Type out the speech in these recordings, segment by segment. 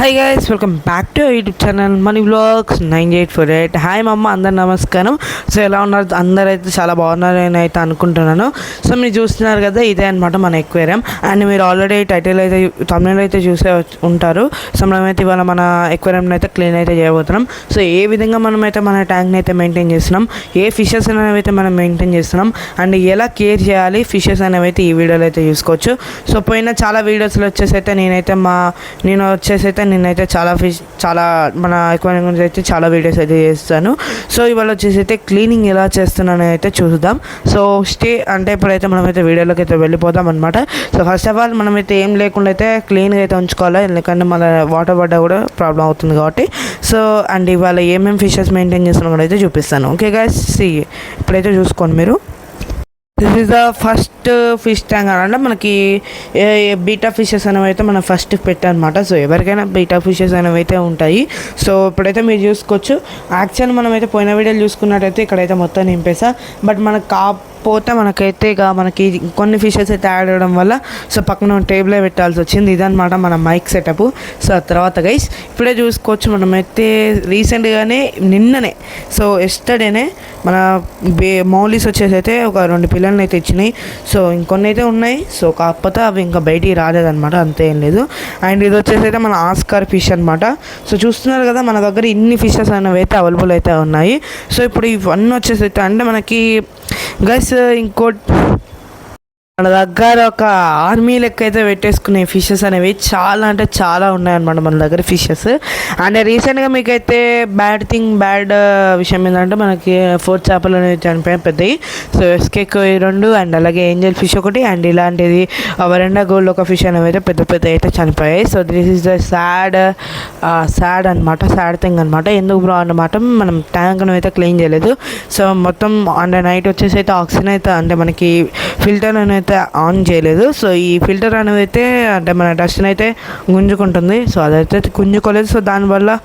Hi guys, welcome back to YouTube channel money vlogs 9848. Hi మమ్మ, అందరు నమస్కారం. So ఎలా ఉన్నారు? అందరూ అయితే చాలా బాగున్నారని అయితే అనుకుంటున్నాను. సో మీరు చూస్తున్నారు కదా, ఇదే అనమాట మన ఎక్వేరియం. అండ్ మీరు ఆల్రెడీ టైటిల్ అయితే తమిళలో అయితే చూసే ఉంటారు. సో మనమైతే ఇవాళ మన ఎక్వేరియంని అయితే క్లీన్ అయితే చేయబోతున్నాం. సో ఏ విధంగా మనమైతే మన ట్యాంక్ని అయితే మెయింటైన్ చేస్తున్నాం, ఏ ఫిషెస్ అనేవి అయితే మనం మెయింటైన్ చేస్తున్నాం, అండ్ ఎలా కేర్ చేయాలి ఫిషెస్ అనేవి అయితే ఈ వీడియోలో అయితే చూసుకోవచ్చు. సో పోయిన చాలా వీడియోస్లో వచ్చేసి అయితే నేనైతే చాలా మన ఎక్వేరియం గురించి అయితే చాలా వీడియోస్ అయితే చేస్తాను. సో ఇవాళ వచ్చేసి అయితే క్లీనింగ్ ఎలా చేస్తున్నాను అయితే చూద్దాం. సో ఇప్పుడైతే మనమైతే వీడియోలోకి అయితే వెళ్ళిపోదాం అనమాట. సో ఫస్ట్ ఆఫ్ ఆల్ మనమైతే ఏం లేకుండా అయితే క్లీన్గా అయితే ఉంచుకోవాలి, ఎందుకంటే మన వాటర్ పడ్డా కూడా ప్రాబ్లం అవుతుంది కాబట్టి. సో అండ్ ఇవాళ ఏమేమి ఫిషెస్ మెయింటైన్ చేస్తున్నాం కూడా అయితే చూపిస్తాను. ఓకే గైస్, ఇప్పుడైతే చూసుకోండి మీరు. This is the first fish tank అంటే మనకి బీటా ఫిషెస్ అనేవి అయితే మనం ఫస్ట్ పెట్టామన్నమాట. సో ఎవరికైనా బీటా ఫిషెస్ అనేవి అయితే ఉంటాయి. సో ఇప్పుడైతే మీరు చూసుకోవచ్చు. యాక్చువల్ మనమైతే పోయిన వీడియోలు చూసుకున్నట్టయితే ఇక్కడైతే మొత్తం నింపేసా. బట్ మనకు కాకపోతే మనకైతే కొన్ని ఫిషెస్ అయితే యాడ్ అవ్వడం వల్ల సో పక్కన టేబులే పెట్టాల్సి వచ్చింది. ఇదనమాట మన మైక్ సెటప్. సో ఆ తర్వాత గైస్ ఇప్పుడే చూసుకోవచ్చు, మనమైతే రీసెంట్గానే నిన్ననే ఎస్టర్డేనే మన మౌలీస్ వచ్చేసి అయితే ఒక 2 పిల్లల్ని అయితే ఇచ్చినాయి. సో ఇంకొన్ని అయితే ఉన్నాయి. సో కాకపోతే అవి ఇంకా బయటికి రాలేదన్నమాట, అంతే ఏం లేదు. అండ్ ఇది వచ్చేసి అయితే మన ఆస్కార్ ఫిష్ అనమాట. సో చూస్తున్నారు కదా, మన దగ్గర ఇన్ని ఫిషెస్ అనేవి అయితే అవైలబుల్ అయితే ఉన్నాయి. సో ఇప్పుడు ఇవన్నీ వచ్చేసి అయితే అంటే మనకి గైస్ మన దగ్గర ఒక ఆర్మీ లెక్క అయితే పెట్టేసుకునే ఫిషెస్ అనేవి చాలా అంటే చాలా ఉన్నాయన్నమాట మన దగ్గర ఫిషెస్. అండ్ రీసెంట్గా మీకైతే బ్యాడ్ విషయం ఏంటంటే మనకి 4 చేపలు అనేవి చనిపోయాయి పెద్దవి. సో ఎస్కేక్ 2 అండ్ అలాగే ఏంజల్ ఫిష్ ఒకటి అండ్ ఇలాంటిది వరండా గోల్డ్ ఒక ఫిష్ అనేవి అయితే పెద్ద అయితే చనిపోయాయి. So this is the sad అనమాట, సాడ్ థింగ్ అనమాట. ఎందుకు బ్రో అన్నమాట, మనం ట్యాంక్ అయితే క్లీన్ చేయలేదు. సో మొత్తం అండ్ నైట్ వచ్చేసి అయితే ఆక్సిజన్ అయితే అంటే మనకి ఫిల్టర్ అనేది ఆన్ చేయలేదు. సో ఈ ఫిల్టర్ అనేది అయితే అంటే మన డస్ట్ని అయితే గుంజుకుంటుంది. సో అదైతే గుంజుకోలేదు. సో దానివల్ల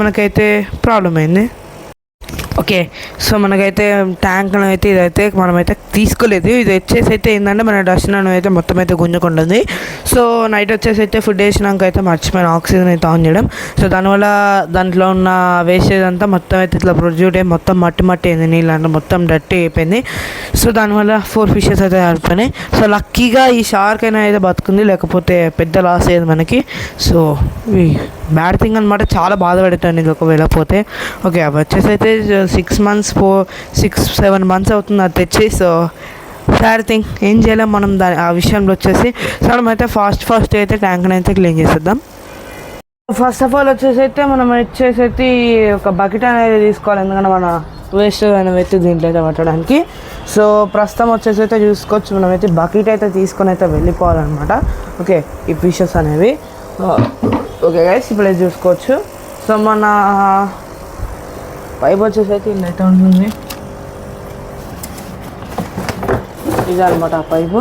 మనకైతే ప్రాబ్లం అయింది. ఓకే, సో మనకైతే ట్యాంక్ అయితే ఇదైతే మనమైతే తీసుకోలేదు. ఇది వచ్చేసి అయితే ఏంటంటే మన డస్ట్ అయితే మొత్తం అయితే గుంజుకుంటుంది. సో నైట్ వచ్చేసి అయితే ఫుడ్ వేసినాక అయితే మర్చిపోయిన ఆక్సిజన్ అయితే ఆన్ చేయడం. సో దానివల్ల దాంట్లో ఉన్న వేస్టేజ్ అంతా మొత్తం అయితే ఇట్లా ప్రొడ్యూట్ అయ్యి మొత్తం మట్టి అయింది, నీళ్ళు అంటే మొత్తం డట్టి అయిపోయింది. సో దానివల్ల 4 ఫిషెస్ అయితే చనిపోయినాయి. సో లక్కీగా ఈ షార్క్ అయినా అయితే బతుకుంది, లేకపోతే పెద్ద లాస్ అయ్యేది మనకి. సో బ్యాడ్ థింగ్ అనమాట, చాలా బాధపడుతుంది ఇది ఒకవేళ పోతే. ఓకే, అవి వచ్చేసి అయితే 6-7 మంత్స్ అవుతుంది అది తెచ్చి. సో సాడ్ థింగ్, ఏం చేయలేం మనం ఆ విషయంలో వచ్చేసి. సో మనమైతే ఫాస్ట్ అయితే ట్యాంక్ని అయితే క్లీన్ చేసేద్దాం. ఫస్ట్ ఆఫ్ ఆల్ వచ్చేసి అయితే మనం వచ్చేసి అయితే ఒక బకెట్ అనేది తీసుకోవాలి, ఎందుకంటే మన వేస్ట్ అనేవి అయితే దీంట్లో అయితే పట్టడానికి. సో ప్రస్తుతం వచ్చేసి అయితే చూసుకోవచ్చు, మనమైతే బకెట్ అయితే తీసుకొని అయితే వెళ్ళిపోవాలన్నమాట. ఓకే, ఈ ఫిషెస్ అనేవి. ఓకే గైస్, ఇప్పుడే చూసుకోవచ్చు. సో మన పైప్ వచ్చేసి అయితే ఇదైతే ఉంటుంది, ఇదనమాట ఆ పైపు.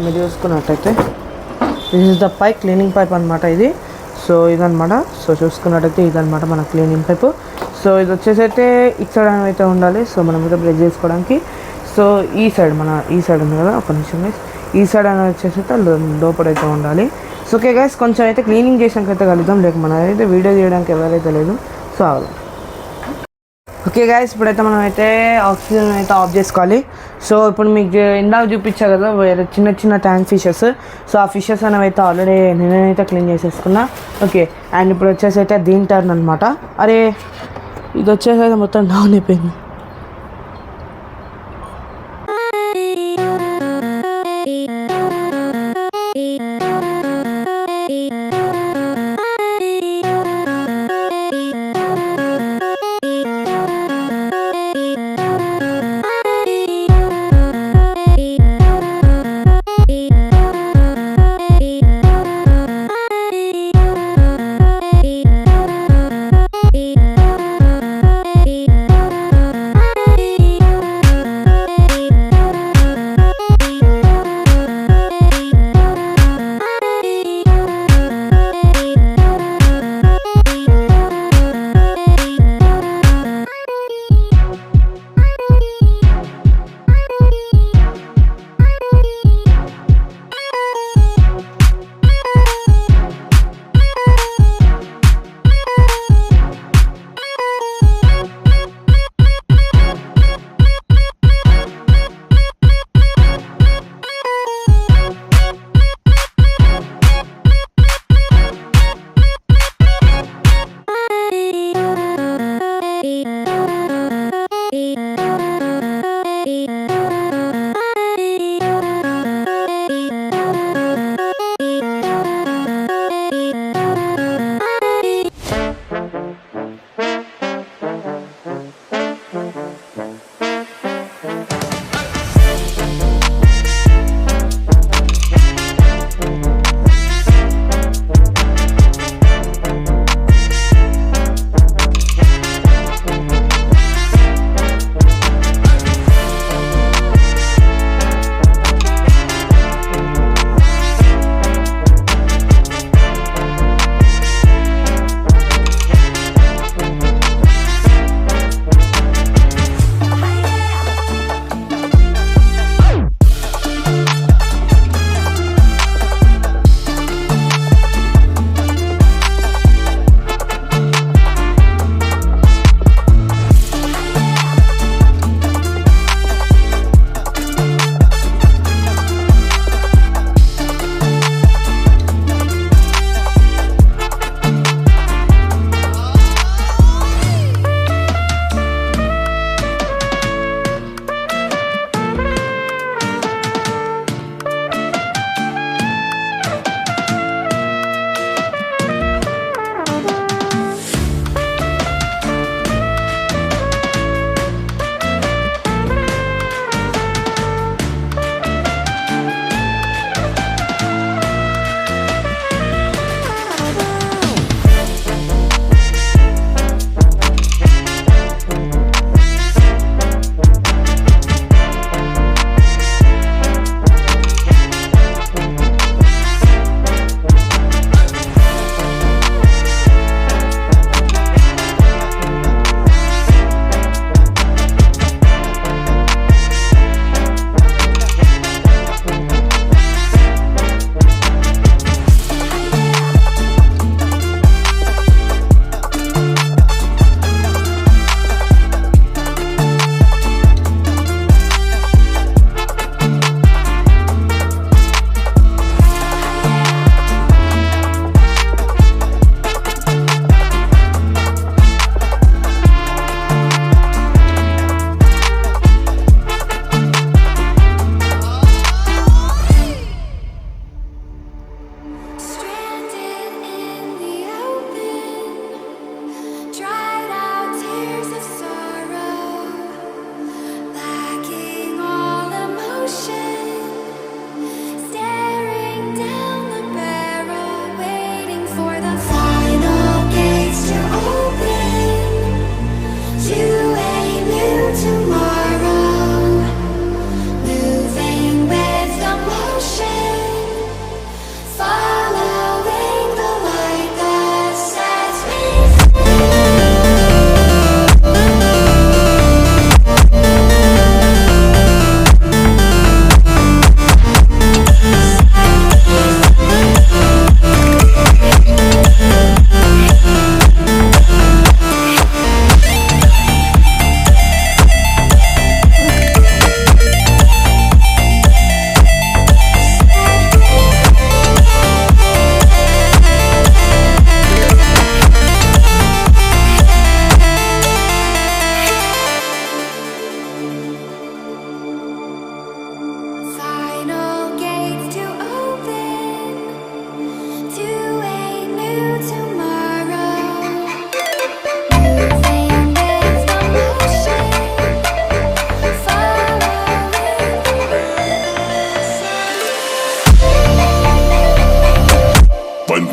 మీరు చూసుకున్నట్టయితే this is the pipe, cleaning pipe అనమాట ఇది. సో ఇదనమాట. సో చూసుకున్నట్టయితే ఇదనమాట మన క్లీనింగ్ పైపు. సో ఇది వచ్చేసి అయితే ఇటు సైడ్ అయితే ఉండాలి. సో మనం అయితే బ్రష్ చేసుకోవడానికి. సో ఈ సైడ్ ఉంది కదా, ఒక నిమిషం గైస్, ఈ సైడ్ అనేది వచ్చేసి అయితే లోపలైతే ఉండాలి. సో ఓకే గైస్, కొంచెం అయితే క్లీనింగ్ చేసినాకైతే కలుద్దాం, లేక మనం అయితే వీడియో చేయడానికి ఎవరైతే లేదు. సో ఓకే గైస్, ఇప్పుడైతే మనం అయితే ఆక్సిజన్ అయితే ఆఫ్ చేసుకోవాలి. సో ఇప్పుడు మీకు ఇందాక చూపించా కదా వేరే చిన్న ట్యాంక్ ఫిషెస్. సో ఆ ఫిషెస్ అనేవి అయితే ఆల్రెడీ నేనైతే క్లీన్ చేసేసుకున్నా. ఓకే, అండ్ ఇప్పుడు వచ్చేసి అయితే దీని టర్న్ అనమాట. అరే ఇది వచ్చేసి అయితే మొత్తం డౌన్ అయిపోయింది.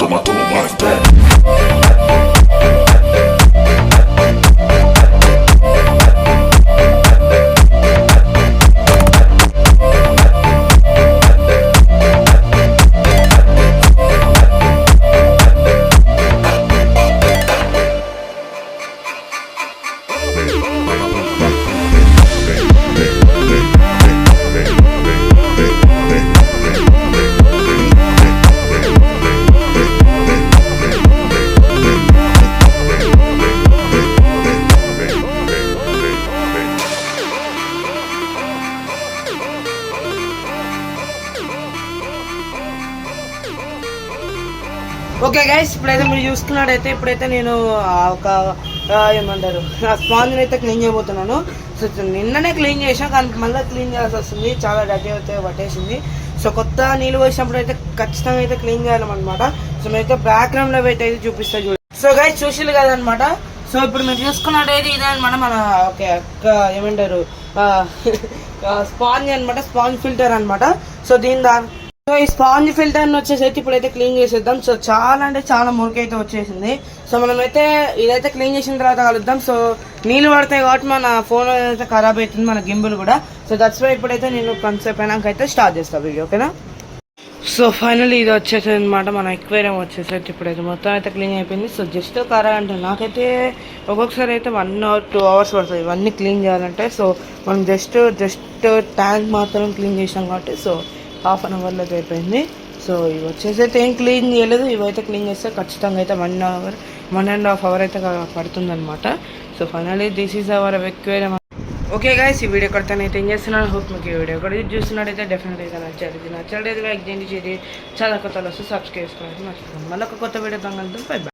toma tu muerte. Okay guys, ఇప్పుడైతే మీరు చూసుకున్నట్టయితే ఇప్పుడైతే నేను ఒక ఏమంటారు స్పాంజ్ని అయితే క్లీన్ చేయబోతున్నాను. సో నిన్ననే క్లీన్ చేసాను, కానీ మళ్ళీ క్లీన్ చేయాల్సి వస్తుంది. చాలా డర్టీ అయితే పట్టేసింది. సో కొత్త నీళ్ళు పోసినప్పుడు అయితే ఖచ్చితంగా అయితే క్లీన్ చేయాలన్నమాట. సో మీరైతే బ్యాక్గ్రౌండ్లో పెట్టి అయితే చూపిస్తా చూడండి. సో గైస్ చూసిల్లు కదనమాట. సో ఇప్పుడు మీరు చూసుకున్నట్టయితే ఇదే అనమాట మన ఓకే ఏమంటారు స్పాంజ్ అనమాట, స్పాంజ్ ఫిల్టర్ అనమాట. సో సో ఈ స్పాంజ్ ఫిల్టర్ వచ్చేసి అయితే ఇప్పుడైతే క్లీన్ చేసేద్దాం. సో చాలా అంటే చాలా మురికి అయితే వచ్చేసింది. సో మనమైతే ఇదైతే క్లీన్ చేసిన తర్వాత కలుద్దాం. సో నీళ్ళు పడతాయి కాబట్టి మన ఫోన్ అయితే ఖరాబ్ అవుతుంది, మన గింబుల్ కూడా. సో దట్స్ వై ఇప్పుడైతే నేను కొంతసేపు అయినాక అయితే స్టార్ట్ చేస్తాను వీడియో, ఓకేనా. సో ఫైనల్లీ ఇది వచ్చేసి అనమాట మన ఎక్వేరియం వచ్చేసి అయితే ఇప్పుడైతే మొత్తం అయితే క్లీన్ అయిపోయింది. సో జస్ట్ ఒక అరగంట, నాకైతే ఒక్కొక్కసారి అయితే 1 or 2 hours పడుతుంది ఇవన్నీ క్లీన్ చేయాలంటే. సో మనం జస్ట్ ట్యాంక్ మాత్రం క్లీన్ చేసాం కాబట్టి సో ½ an hourలో అయితే అయిపోయింది. సో ఇవి వచ్చేసి అయితే ఏం క్లీన్ చేయలేదు. ఇవైతే క్లీన్ చేస్తే ఖచ్చితంగా అయితే 1.5 hour అయితే పడుతుంది అనమాట. So finally this is our aquarium. Okay guys, ఈ వీడియో కొడతానైతే ఏం చేస్తున్నాను. హోప్ మీకు ఈ వీడియో కూడా చూస్తున్నట్టయితే డెఫినెట్ అయితే నచ్చాలి. నచ్చలేదు లైక్ చేయండి, చాలా కొత్తలు వస్తే సబ్స్క్రైబ్ చేసుకోవాలి మర్చిపోతాను. మళ్ళీ ఒక కొత్త వీడియో కలుద్దాం. By by.